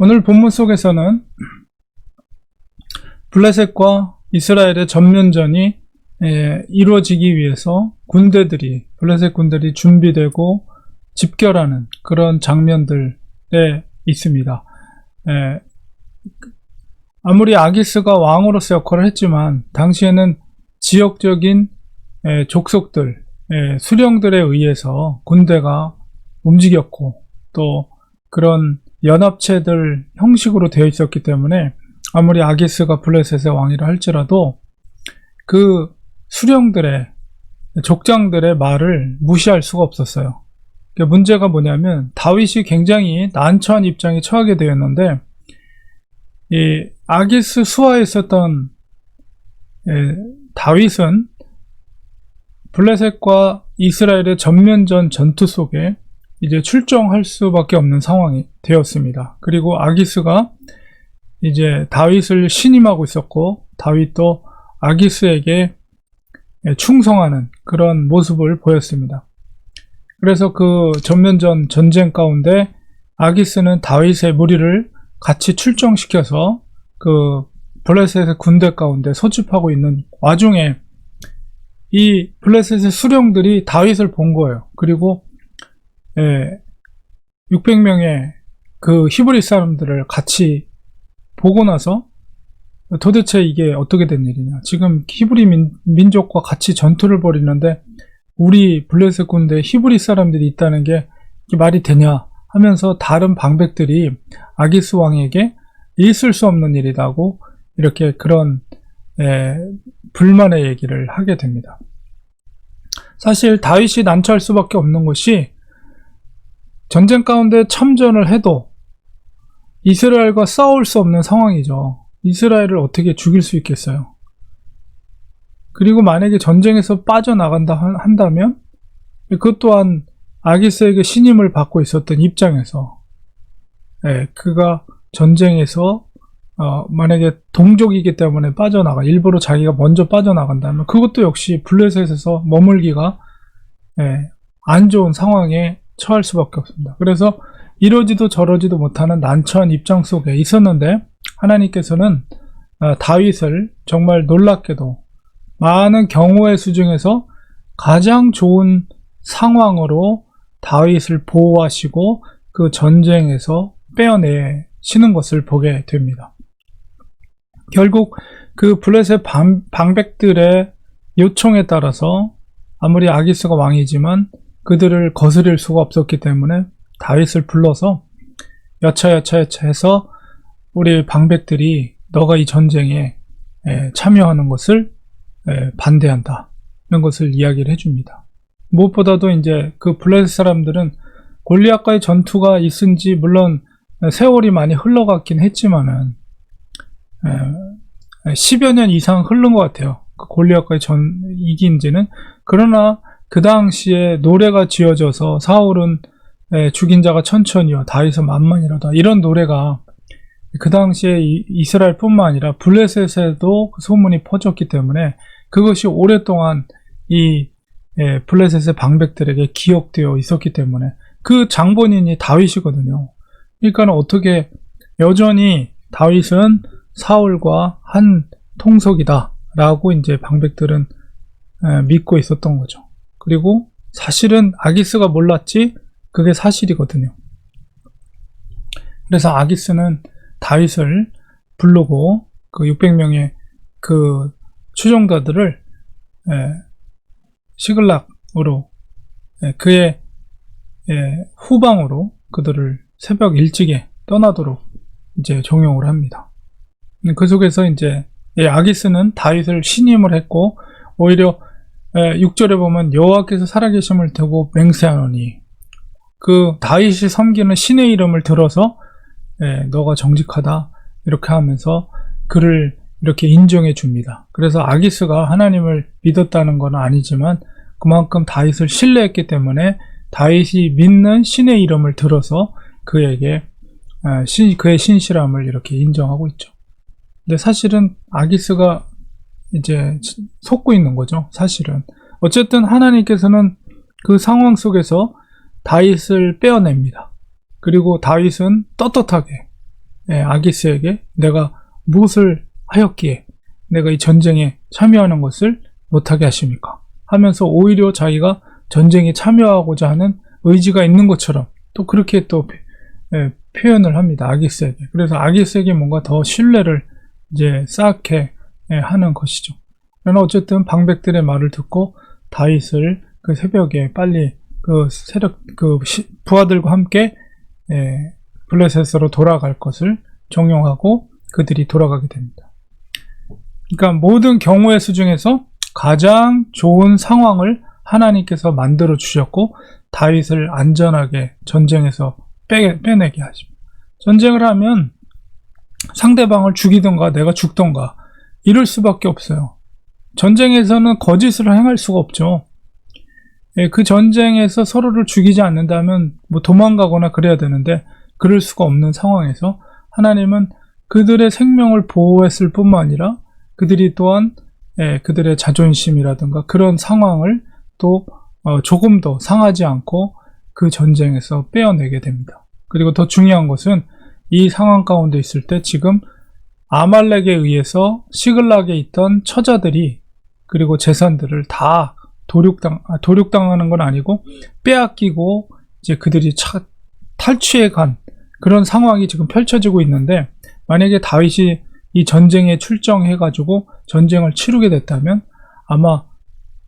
오늘 본문 속에서는 블레셋과 이스라엘의 전면전이 이루어지기 위해서 블레셋 군대들이 준비되고 집결하는 그런 장면들에 있습니다. 아무리 아기스가 왕으로서 역할을 했지만 당시에는 지역적인 족속들, 수령들에 의해서 군대가 움직였고 또 그런 연합체들 형식으로 되어 있었기 때문에 아무리 아기스가 블레셋의 왕이라 할지라도 그 수령들의 족장들의 말을 무시할 수가 없었어요. 문제가 뭐냐면 다윗이 굉장히 난처한 입장에 처하게 되었는데 이 아기스 수하에 있었던 다윗은 블레셋과 이스라엘의 전면전 전투 속에 이제 출정할 수밖에 없는 상황이 되었습니다. 그리고 아기스가 이제 다윗을 신임하고 있었고 다윗도 아기스에게 충성하는 그런 모습을 보였습니다. 그래서 그 전면전 전쟁 가운데 아기스는 다윗의 무리를 같이 출정시켜서 그 블레셋의 군대 가운데 소집하고 있는 와중에 이 블레셋의 수령들이 다윗을 본 거예요. 그리고 600명의 그 히브리 사람들을 같이 보고 나서 도대체 이게 어떻게 된 일이냐. 지금 히브리 민족과 같이 전투를 벌이는데 우리 블레셋 군대에 히브리 사람들이 있다는 게 말이 되냐 하면서 다른 방백들이 아기스 왕에게 있을 수 없는 일이라고 이렇게 그런 불만의 얘기를 하게 됩니다. 사실 다윗이 난처할 수밖에 없는 것이 전쟁 가운데 참전을 해도 이스라엘과 싸울 수 없는 상황이죠. 이스라엘을 어떻게 죽일 수 있겠어요? 그리고 만약에 전쟁에서 빠져나간다 한다면 그것 또한 아기스에게 신임을 받고 있었던 입장에서 그가 전쟁에서 만약에 동족이기 때문에 일부러 자기가 먼저 빠져나간다면 그것도 역시 블레셋에서 머물기가 안 좋은 상황에 처할 수밖에 없습니다. 그래서 이러지도 저러지도 못하는 난처한 입장 속에 있었는데 하나님께서는 다윗을 정말 놀랍게도 많은 경우의 수 중에서 가장 좋은 상황으로 다윗을 보호하시고 그 전쟁에서 빼어내시는 것을 보게 됩니다. 결국 그 블레셋 방백들의 요청에 따라서 아무리 아기스가 왕이지만 그들을 거스릴 수가 없었기 때문에 다윗을 불러서 여차여차해서 우리 방백들이 너가 이 전쟁에 참여하는 것을 반대한다는 것을 이야기를 해줍니다. 무엇보다도 이제 그 블레셋 사람들은 골리앗과의 전투가 있은지 물론 세월이 많이 흘러갔긴 했지만은 10여 년 이상 흐른 것 같아요. 그 골리앗과의 이긴 지는. 그러나 그 당시에 노래가 지어져서 사울은 죽인 자가 천천히요 다윗은 만만이로다 이런 노래가 그 당시에 이스라엘 뿐만 아니라 블레셋에도 그 소문이 퍼졌기 때문에 그것이 오랫동안 이 블레셋의 방백들에게 기억되어 있었기 때문에 그 장본인이 다윗이거든요. 그러니까 어떻게 여전히 다윗은 사울과 한 통속이다 라고 이제 방백들은 믿고 있었던 거죠. 그리고 사실은 아기스가 몰랐지 그게 사실이거든요. 그래서 아기스는 다윗을 부르고 그 600명의 그 추종자들을 시글락으로 그의 후방으로 그들을 새벽 일찍에 떠나도록 이제 종용을 합니다. 그 속에서 이제 아기스는 다윗을 신임을 했고 오히려 6절에 보면 여호와께서 살아계심을 두고 맹세하노니 그 다윗이 섬기는 신의 이름을 들어서 너가 정직하다 이렇게 하면서 그를 이렇게 인정해 줍니다. 그래서 아기스가 하나님을 믿었다는 건 아니지만 그만큼 다윗을 신뢰했기 때문에 다윗이 믿는 신의 이름을 들어서 그에게 그의 신실함을 이렇게 인정하고 있죠. 근데 사실은 아기스가 이제 속고 있는 거죠. 사실은 어쨌든 하나님께서는 그 상황 속에서 다윗을 빼어냅니다. 그리고 다윗은 떳떳하게 아기스에게 내가 무엇을 하였기에 내가 이 전쟁에 참여하는 것을 못하게 하십니까? 하면서 오히려 자기가 전쟁에 참여하고자 하는 의지가 있는 것처럼 또 그렇게 또 표현을 합니다. 아기스에게. 그래서 아기스에게 뭔가 더 신뢰를 이제 쌓게 하는 것이죠. 그러나 어쨌든 방백들의 말을 듣고 다윗을 그 새벽에 빨리 부하들과 함께 블레셋으로 돌아갈 것을 종용하고 그들이 돌아가게 됩니다. 그러니까 모든 경우의 수 중에서 가장 좋은 상황을 하나님께서 만들어 주셨고 다윗을 안전하게 전쟁에서 빼내게 하십니다. 전쟁을 하면 상대방을 죽이든가 내가 죽든가 이럴 수밖에 없어요. 전쟁에서는 거짓을 행할 수가 없죠. 그 전쟁에서 서로를 죽이지 않는다면 뭐 도망가거나 그래야 되는데 그럴 수가 없는 상황에서 하나님은 그들의 생명을 보호했을 뿐만 아니라 그들이 또한 그들의 자존심이라든가 그런 상황을 또 조금도 상하지 않고 그 전쟁에서 빼어내게 됩니다. 그리고 더 중요한 것은 이 상황 가운데 있을 때 지금 아말렉에 의해서 시글락에 있던 처자들이 그리고 재산들을 다 도륙당하는 건 아니고 빼앗기고 이제 그들이 탈취해 간 그런 상황이 지금 펼쳐지고 있는데 만약에 다윗이 이 전쟁에 출정해가지고 전쟁을 치르게 됐다면 아마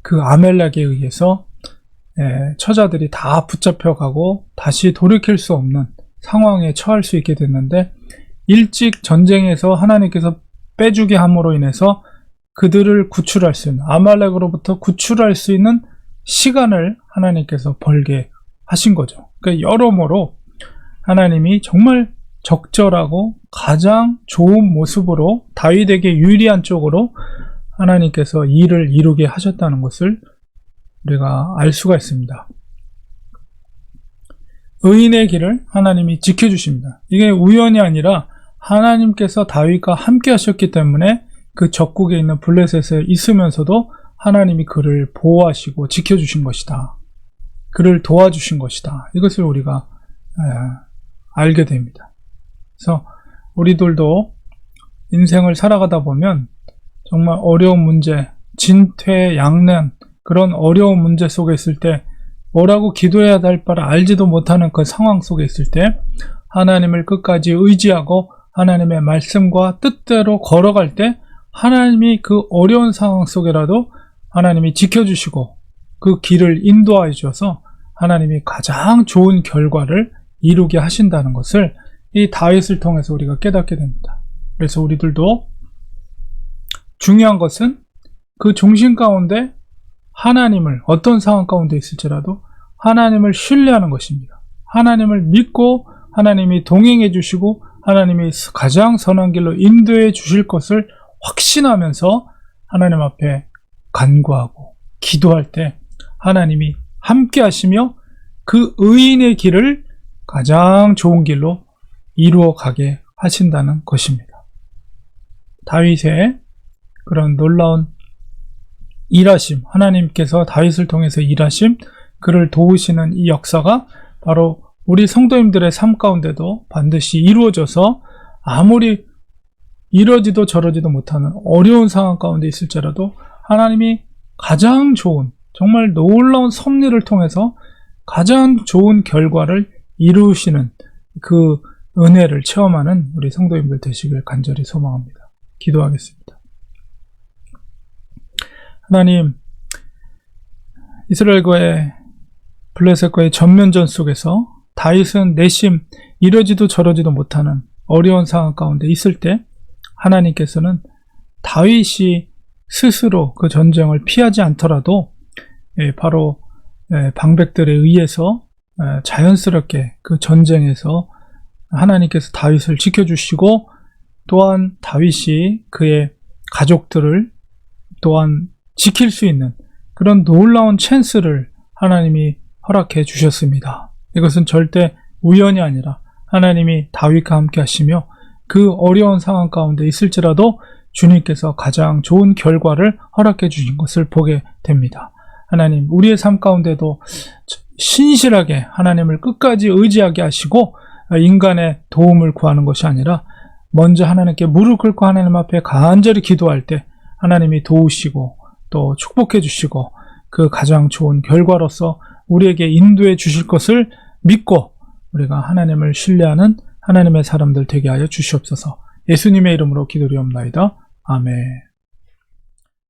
그 아말렉에 의해서 처자들이 다 붙잡혀가고 다시 돌이킬 수 없는 상황에 처할 수 있게 됐는데 일찍 전쟁에서 하나님께서 빼주게 함으로 인해서 그들을 구출할 수 있는 아말렉으로부터 구출할 수 있는 시간을 하나님께서 벌게 하신 거죠. 그러니까 여러모로 하나님이 정말 적절하고 가장 좋은 모습으로 다윗에게 유리한 쪽으로 하나님께서 일을 이루게 하셨다는 것을 우리가 알 수가 있습니다. 의인의 길을 하나님이 지켜주십니다. 이게 우연이 아니라 하나님께서 다윗과 함께 하셨기 때문에 그 적국에 있는 블레셋에 있으면서도 하나님이 그를 보호하시고 지켜주신 것이다. 그를 도와주신 것이다. 이것을 우리가 알게 됩니다. 그래서 우리들도 인생을 살아가다 보면 정말 어려운 문제, 진퇴양난 그런 어려운 문제 속에 있을 때 뭐라고 기도해야 할 바를 알지도 못하는 그 상황 속에 있을 때 하나님을 끝까지 의지하고 하나님의 말씀과 뜻대로 걸어갈 때 하나님이 그 어려운 상황 속에라도 하나님이 지켜주시고 그 길을 인도하여 주셔서 하나님이 가장 좋은 결과를 이루게 하신다는 것을 이 다윗을 통해서 우리가 깨닫게 됩니다. 그래서 우리들도 중요한 것은 그 중심 가운데 하나님을 어떤 상황 가운데 있을지라도 하나님을 신뢰하는 것입니다. 하나님을 믿고 하나님이 동행해 주시고 하나님이 가장 선한 길로 인도해 주실 것을 확신하면서 하나님 앞에 간구하고 기도할 때 하나님이 함께 하시며 그 의인의 길을 가장 좋은 길로 이루어 가게 하신다는 것입니다. 다윗의 그런 놀라운 일하심, 하나님께서 다윗을 통해서 일하심, 그를 도우시는 이 역사가 바로 우리 성도님들의 삶 가운데도 반드시 이루어져서 아무리 이러지도 저러지도 못하는 어려운 상황 가운데 있을지라도 하나님이 가장 좋은 정말 놀라운 섭리를 통해서 가장 좋은 결과를 이루시는 그 은혜를 체험하는 우리 성도님들 되시길 간절히 소망합니다. 기도하겠습니다. 하나님, 이스라엘과의 블레셋과의 전면전 속에서 다윗은 내심 이러지도 저러지도 못하는 어려운 상황 가운데 있을 때 하나님께서는 다윗이 스스로 그 전쟁을 피하지 않더라도 바로 방백들에 의해서 자연스럽게 그 전쟁에서 하나님께서 다윗을 지켜주시고 또한 다윗이 그의 가족들을 또한 지킬 수 있는 그런 놀라운 찬스를 하나님이 허락해 주셨습니다. 이것은 절대 우연이 아니라 하나님이 다윗과 함께 하시며 그 어려운 상황 가운데 있을지라도 주님께서 가장 좋은 결과를 허락해 주신 것을 보게 됩니다. 하나님, 우리의 삶 가운데도 신실하게 하나님을 끝까지 의지하게 하시고 인간의 도움을 구하는 것이 아니라 먼저 하나님께 무릎 꿇고 하나님 앞에 간절히 기도할 때 하나님이 도우시고 또 축복해 주시고 그 가장 좋은 결과로서 우리에게 인도해 주실 것을 믿고 우리가 하나님을 신뢰하는 하나님의 사람들 되게 하여 주시옵소서. 예수님의 이름으로 기도드리옵나이다. 아멘.